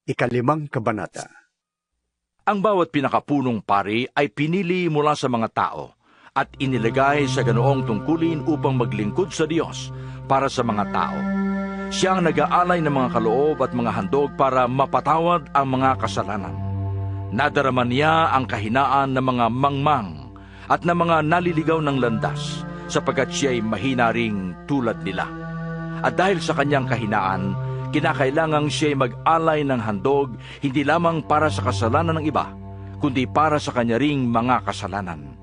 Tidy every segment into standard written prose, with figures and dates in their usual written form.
5 kabanata. Ang bawat pinakapunong pari ay pinili mula sa mga tao at inilagay sa ganoong tungkulin upang maglingkod sa Diyos para sa mga tao. Siya ang nag-aalay ng mga kaloob at mga handog para mapatawad ang mga kasalanan. Nadarama niya ang kahinaan ng mga mangmang at ng mga naliligaw ng landas sapagkat siya ay mahina ring tulad nila. At dahil sa kanyang kahinaan, kinakailangang siya ay mag-alay ng handog hindi lamang para sa kasalanan ng iba, kundi para sa kanya ring mga kasalanan.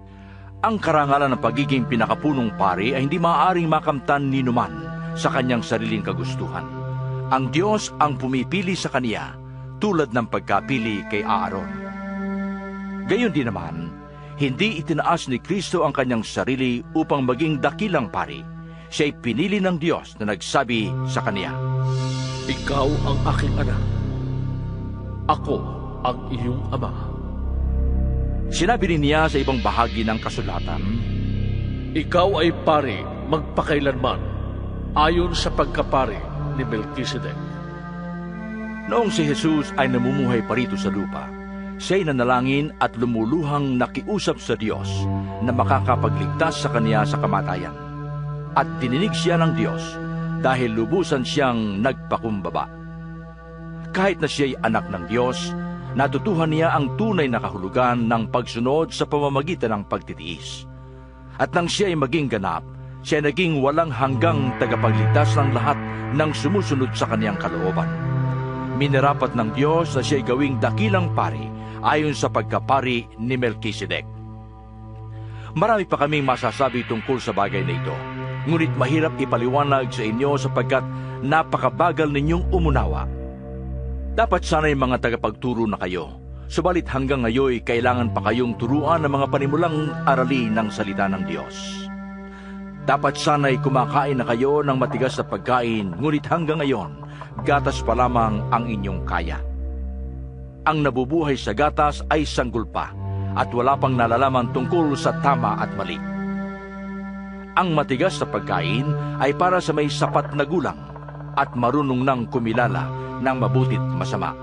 Ang karangalan ng pagiging pinakapunong pari ay hindi maaaring makamtan ni numan sa kanyang sariling kagustuhan. Ang Diyos ang pumipili sa kaniya tulad ng pagkapili kay Aaron. Gayon din naman, hindi itinaas ni Kristo ang kanyang sarili upang maging dakilang pari. Siya ay pinili ng Diyos na nagsabi sa kaniya, Ikaw ang aking anak. Ako ang iyong ama. Sinabi rin niya sa ibang bahagi ng kasulatan, Ikaw ay pari magpakailanman, ayon sa pagkapari ni Melchizedek. Noong si Jesus ay namumuhay pa rito sa lupa, siya'y nanalangin at lumuluhang nakiusap sa Diyos na makakapagligtas sa kaniya sa kamatayan. At dininig siya ng Diyos dahil lubusan siyang nagpakumbaba. Kahit na siya'y anak ng Diyos, natutuhan niya ang tunay na kahulugan ng pagsunod sa pamamagitan ng pagtitiis. At nang siya'y maging ganap, siya naging walang hanggang tagapagligtas ng lahat ng sumusunod sa kaniyang kalooban. Minarapat ng Diyos na siya'y gawing dakilang pari ayon sa pagkapari ni Melchizedek. Marami pa kaming masasabi tungkol sa bagay na ito, ngunit mahirap ipaliwanag sa inyo sapagkat napakabagal ninyong umunawa. Dapat sana'y mga tagapagturo na kayo, subalit hanggang ngayon kailangan pa kayong turuan ng mga panimulang arali ng salita ng Diyos. Dapat sana'y kumakain na kayo ng matigas na pagkain, ngunit hanggang ngayon, gatas pa lamang ang inyong kaya. Ang nabubuhay sa gatas ay sanggol pa, at wala pang nalalaman tungkol sa tama at mali. Ang matigas na pagkain ay para sa may sapat na gulang at marunong nang kumilala ng mabuti't masama.